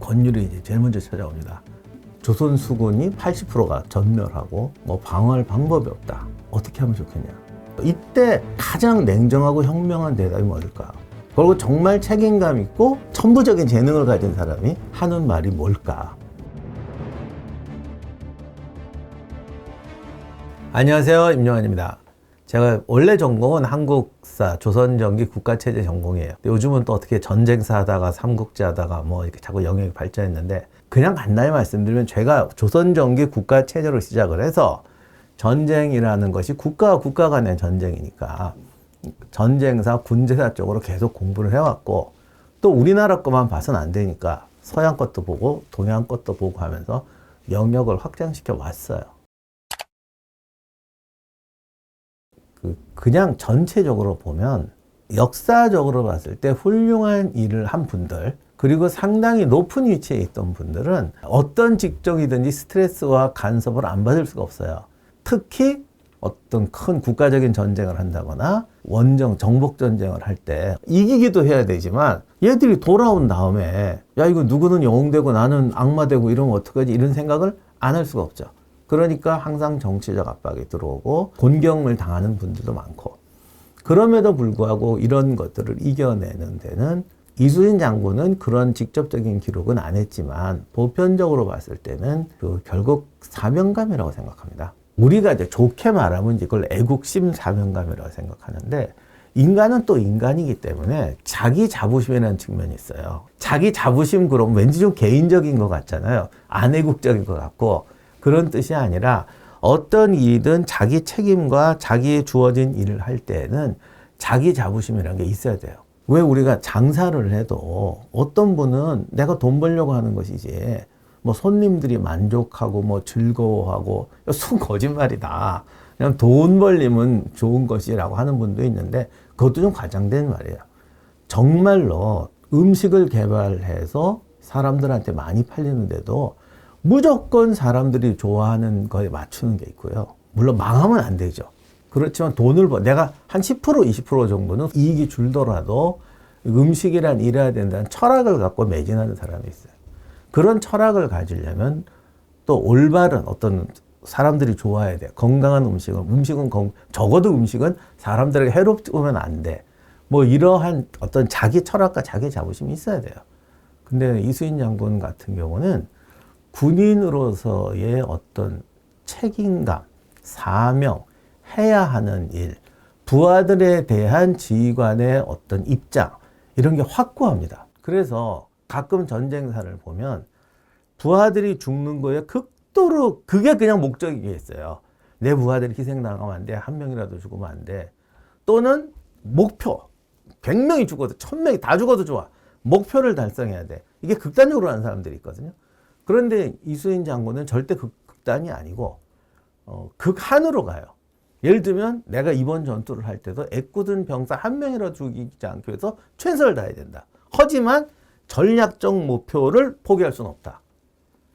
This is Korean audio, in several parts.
권율이 이제 제일 먼저 찾아옵니다. 조선 수군이 80%가 전멸하고 뭐 방어할 방법이 없다. 어떻게 하면 좋겠냐. 이때 가장 냉정하고 현명한 대답이 뭘까? 그리고 정말 책임감 있고 천부적인 재능을 가진 사람이 하는 말이 뭘까? 안녕하세요, 임용환입니다. 제가 원래 전공은 한국사, 조선전기 국가체제 전공이에요. 요즘은 또 어떻게 전쟁사 하다가 삼국지 하다가 뭐 이렇게 자꾸 영역이 발전했는데, 그냥 간단히 말씀드리면 제가 조선전기 국가체제로 시작을 해서 전쟁이라는 것이 국가와 국가 간의 전쟁이니까 전쟁사, 군제사 쪽으로 계속 공부를 해왔고, 또 우리나라 것만 봐서는 안 되니까 서양 것도 보고 동양 것도 보고 하면서 영역을 확장시켜 왔어요. 그냥 전체적으로 보면 역사적으로 봤을 때 훌륭한 일을 한 분들, 그리고 상당히 높은 위치에 있던 분들은 어떤 직종이든지 스트레스와 간섭을 안 받을 수가 없어요. 특히 어떤 큰 국가적인 전쟁을 한다거나 원정, 정복 전쟁을 할 때 이기기도 해야 되지만 얘들이 돌아온 다음에 야, 이거 누구는 영웅되고 나는 악마되고 이러면 어떡하지? 이런 생각을 안 할 수가 없죠. 그러니까 항상 정치적 압박이 들어오고 곤경을 당하는 분들도 많고, 그럼에도 불구하고 이런 것들을 이겨내는 데는 이순신 장군은 그런 직접적인 기록은 안 했지만 보편적으로 봤을 때는 결국 사명감이라고 생각합니다. 우리가 이제 좋게 말하면 이걸 애국심 사명감이라고 생각하는데, 인간은 또 인간이기 때문에 자기 자부심이라는 측면이 있어요. 자기 자부심 그럼 왠지 좀 개인적인 것 같잖아요. 안애국적인 것 같고, 그런 뜻이 아니라 어떤 일이든 자기 책임과 자기 주어진 일을 할 때는 자기 자부심이라는 게 있어야 돼요. 왜 우리가 장사를 해도 어떤 분은 내가 돈 벌려고 하는 것이지 뭐 손님들이 만족하고 뭐 즐거워하고 순 거짓말이다. 그냥 돈 벌리면 좋은 것이라고 하는 분도 있는데, 그것도 좀 과장된 말이에요. 정말로 음식을 개발해서 사람들한테 많이 팔리는데도 무조건 사람들이 좋아하는 거에 맞추는 게 있고요. 물론 망하면 안 되죠. 그렇지만 돈을 내가 한 10%, 20% 정도는 이익이 줄더라도 음식이란 일해야 된다는 철학을 갖고 매진하는 사람이 있어요. 그런 철학을 가지려면 또 올바른 어떤 사람들이 좋아해야 돼. 건강한 음식은 적어도 음식은 사람들에게 해롭으면 안 돼. 뭐 이러한 어떤 자기 철학과 자기 자부심이 있어야 돼요. 근데 이순신 장군 같은 경우는 군인으로서의 어떤 책임감, 사명, 해야 하는 일, 부하들에 대한 지휘관의 어떤 입장, 이런 게 확고합니다. 그래서 가끔 전쟁사를 보면 부하들이 죽는 거에 극도로 그게 그냥 목적이겠어요. 내 부하들이 희생당하면 안 돼. 한 명이라도 죽으면 안 돼. 또는 목표, 100명이 죽어도 1000명이 다 죽어도 좋아. 목표를 달성해야 돼. 이게 극단적으로 하는 사람들이 있거든요. 그런데 이순신 장군은 절대 극단이 아니고 극한으로 가요. 예를 들면 내가 이번 전투를 할 때도 애꿎은 병사 한 명이라도 죽이지 않기 위해서 최선을 다해야 된다. 하지만 전략적 목표를 포기할 수는 없다.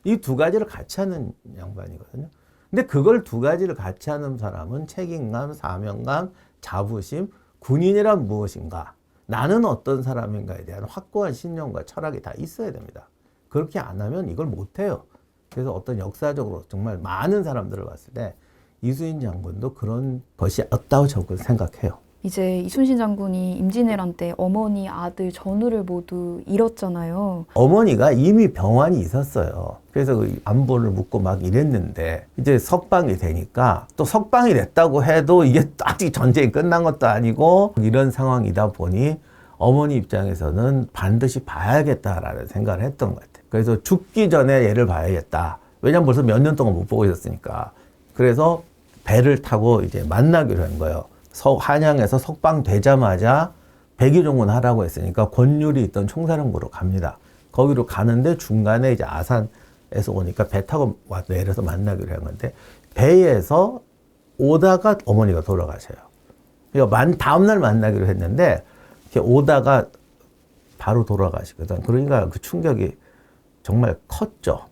이 두 가지를 같이 하는 양반이거든요. 근데 그걸 두 가지를 같이 하는 사람은 책임감, 사명감, 자부심, 군인이란 무엇인가, 나는 어떤 사람인가에 대한 확고한 신념과 철학이 다 있어야 됩니다. 그렇게 안 하면 이걸 못해요. 그래서 어떤 역사적으로 정말 많은 사람들을 봤을 때 이순신 장군도 그런 것이 없다고 저는 생각해요. 이제 이순신 장군이 임진왜란 때 어머니, 아들, 전우를 모두 잃었잖아요. 어머니가 이미 병환이 있었어요. 그래서 그 안부를 묻고 막 이랬는데, 이제 석방이 되니까, 또 석방이 됐다고 해도 이게 아직 전쟁이 끝난 것도 아니고 이런 상황이다 보니 어머니 입장에서는 반드시 봐야겠다라는 생각을 했던 것 같아요. 그래서 죽기 전에 얘를 봐야겠다. 왜냐면 벌써 몇 년 동안 못 보고 있었으니까. 그래서 배를 타고 이제 만나기로 한 거예요. 한양에서 석방되자마자 백의종군 하라고 했으니까 권율이 있던 총사령부로 갑니다. 거기로 가는데 중간에 이제 아산에서 오니까 배 타고 내려서 만나기로 한 건데, 배에서 오다가 어머니가 돌아가셔요. 그러니까 다음날 만나기로 했는데 이렇게 오다가 바로 돌아가시거든. 그러니까 그 충격이 정말 컸죠.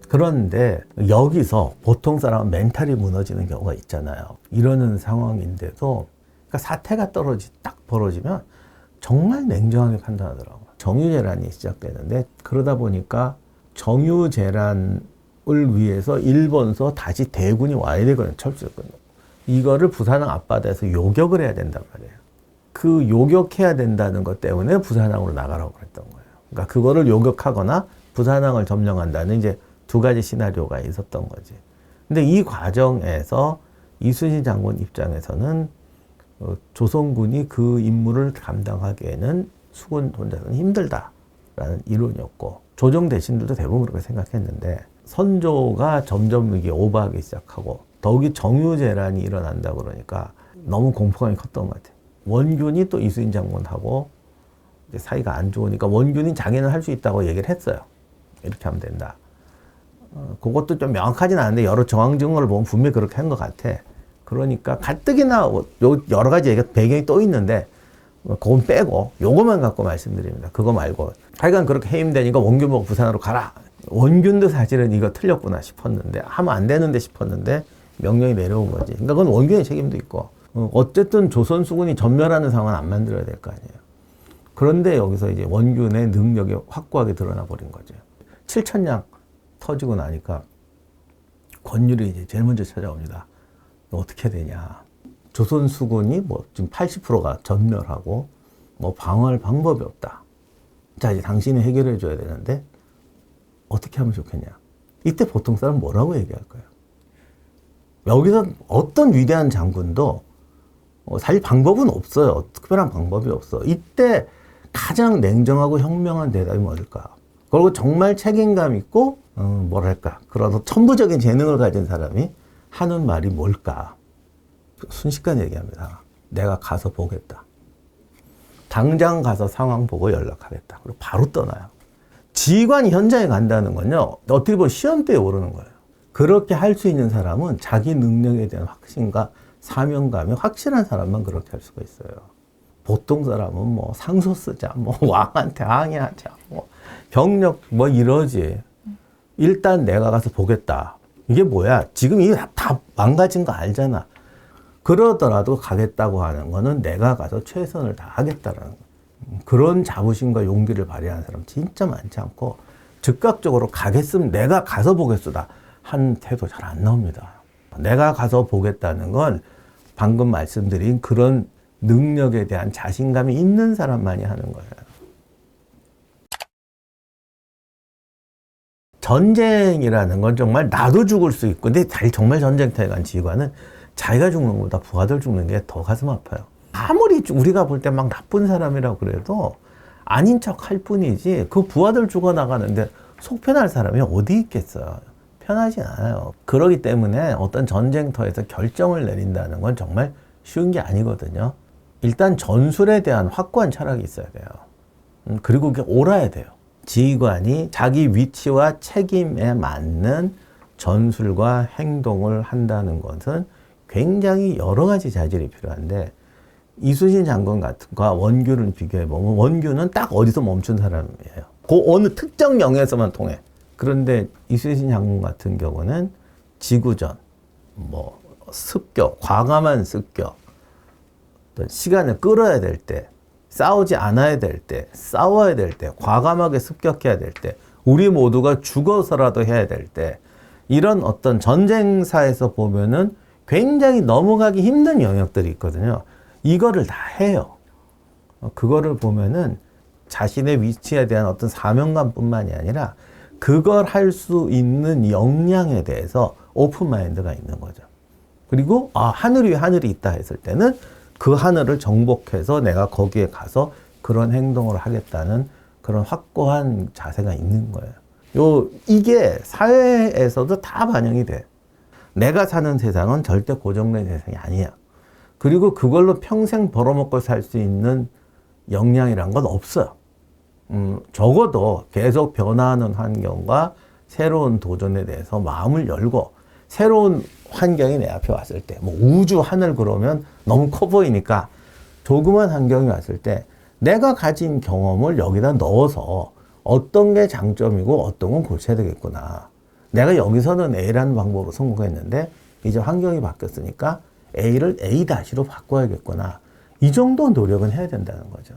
그런데 여기서 보통 사람은 멘탈이 무너지는 경우가 있잖아요. 이러는 상황인데도 그러니까 사태가 딱 벌어지면 정말 냉정하게 판단하더라고요. 정유재란이 시작되는데 그러다 보니까 정유재란을 위해서 일본서 다시 대군이 와야 되거든요. 철수했거든요. 이거를 부산항 앞바다에서 요격을 해야 된단 말이에요. 그 요격해야 된다는 것 때문에 부산항으로 나가라고 그랬던 거예요. 그러니까 그거를 요격하거나 부산항을 점령한다는 이제 두 가지 시나리오가 있었던 거지. 근데 이 과정에서 이순신 장군 입장에서는 조선군이 그 임무를 감당하기에는 수군 혼자서는 힘들다라는 이론이었고, 조정 대신들도 대부분 그렇게 생각했는데, 선조가 점점 이게 오버하기 시작하고 더욱이 정유재란이 일어난다 그러니까 너무 공포감이 컸던 것 같아요. 원균이 또 이순신 장군하고 이제 사이가 안 좋으니까 원균이 자기는 할 수 있다고 얘기를 했어요. 이렇게 하면 된다. 그것도 좀 명확하진 않은데 여러 정황 증거를 보면 분명히 그렇게 한 것 같아. 그러니까 가뜩이나 여러 가지 얘기가 배경이 또 있는데 그건 빼고 요것만 갖고 말씀드립니다. 그거 말고 하여간 그렇게 해임되니까 원균 보고 부산으로 가라. 원균도 사실은 이거 틀렸구나 싶었는데, 하면 안 되는데 싶었는데 명령이 내려온 거지. 그러니까 그건 원균의 책임도 있고, 어쨌든 조선 수군이 전멸하는 상황은 안 만들어야 될 거 아니에요. 그런데 여기서 이제 원균의 능력이 확고하게 드러나 버린 거죠. 7천량 터지고 나니까 권율이 이제 제일 먼저 찾아옵니다. 어떻게 되냐. 조선 수군이 뭐 지금 80%가 전멸하고 뭐 방어할 방법이 없다. 자, 이제 당신이 해결해 줘야 되는데 어떻게 하면 좋겠냐. 이때 보통 사람 뭐라고 얘기할 거예요? 여기서 어떤 위대한 장군도 사실 방법은 없어요. 특별한 방법이 없어. 이때 가장 냉정하고 현명한 대답이 뭘까? 그리고 정말 책임감 있고 뭐랄까 그런 천부적인 재능을 가진 사람이 하는 말이 뭘까? 순식간에 얘기합니다. 내가 가서 보겠다. 당장 가서 상황 보고 연락하겠다. 그리고 바로 떠나요. 지휘관이 현장에 간다는 건요, 어떻게 보면 시험대에 오르는 거예요. 그렇게 할 수 있는 사람은 자기 능력에 대한 확신과 사명감이 확실한 사람만 그렇게 할 수가 있어요. 보통 사람은 뭐 상소 쓰자, 뭐 왕한테 항의하자, 뭐 병력 뭐 이러지. 일단 내가 가서 보겠다. 이게 뭐야? 지금 이게 다 망가진 거 알잖아. 그러더라도 가겠다고 하는 거는 내가 가서 최선을 다하겠다라는 거예요. 그런 자부심과 용기를 발휘하는 사람 진짜 많지 않고, 즉각적으로 가겠으면 내가 가서 보겠소다 한 태도 잘 안 나옵니다. 내가 가서 보겠다는 건 방금 말씀드린 그런 능력에 대한 자신감이 있는 사람만이 하는 거예요. 전쟁이라는 건 정말 나도 죽을 수 있고, 근데 정말 전쟁터에 간 지휘관은 자기가 죽는 것보다 부하들 죽는 게 더 가슴 아파요. 아무리 우리가 볼 때 막 나쁜 사람이라고 그래도 아닌 척 할 뿐이지, 그 부하들 죽어나가는데 속 편할 사람이 어디 있겠어요. 편하지 않아요. 그러기 때문에 어떤 전쟁터에서 결정을 내린다는 건 정말 쉬운 게 아니거든요. 일단 전술에 대한 확고한 철학이 있어야 돼요. 그리고 그게 옳아야 돼요. 지휘관이 자기 위치와 책임에 맞는 전술과 행동을 한다는 것은 굉장히 여러 가지 자질이 필요한데, 이순신 장군 같은 거와 원균을 비교해보면 원균은 딱 어디서 멈춘 사람이에요. 그 어느 특정 영역에서만 통해. 그런데 이순신 장군 같은 경우는 지구전, 뭐 습격, 과감한 습격, 어떤 시간을 끌어야 될 때, 싸우지 않아야 될 때, 싸워야 될 때, 과감하게 습격해야 될 때, 우리 모두가 죽어서라도 해야 될 때, 이런 어떤 전쟁사에서 보면은 굉장히 넘어가기 힘든 영역들이 있거든요. 이거를 다 해요. 그거를 보면은 자신의 위치에 대한 어떤 사명감뿐만이 아니라 그걸 할 수 있는 역량에 대해서 오픈 마인드가 있는 거죠. 그리고 하늘 위에 하늘이 있다 했을 때는 그 하늘을 정복해서 내가 거기에 가서 그런 행동을 하겠다는 그런 확고한 자세가 있는 거예요. 이게 사회에서도 다 반영이 돼. 내가 사는 세상은 절대 고정된 세상이 아니야. 그리고 그걸로 평생 벌어먹고 살 수 있는 역량이란 건 없어요. 적어도 계속 변화하는 환경과 새로운 도전에 대해서 마음을 열고, 새로운 환경이 내 앞에 왔을 때, 뭐 우주 하늘 그러면 너무 커 보이니까 조그만 환경이 왔을 때 내가 가진 경험을 여기다 넣어서 어떤 게 장점이고 어떤 건 고쳐야 되겠구나. 내가 여기서는 A라는 방법으로 성공했는데 이제 환경이 바뀌었으니까 A를 A-로 바꿔야겠구나. 이 정도 노력은 해야 된다는 거죠.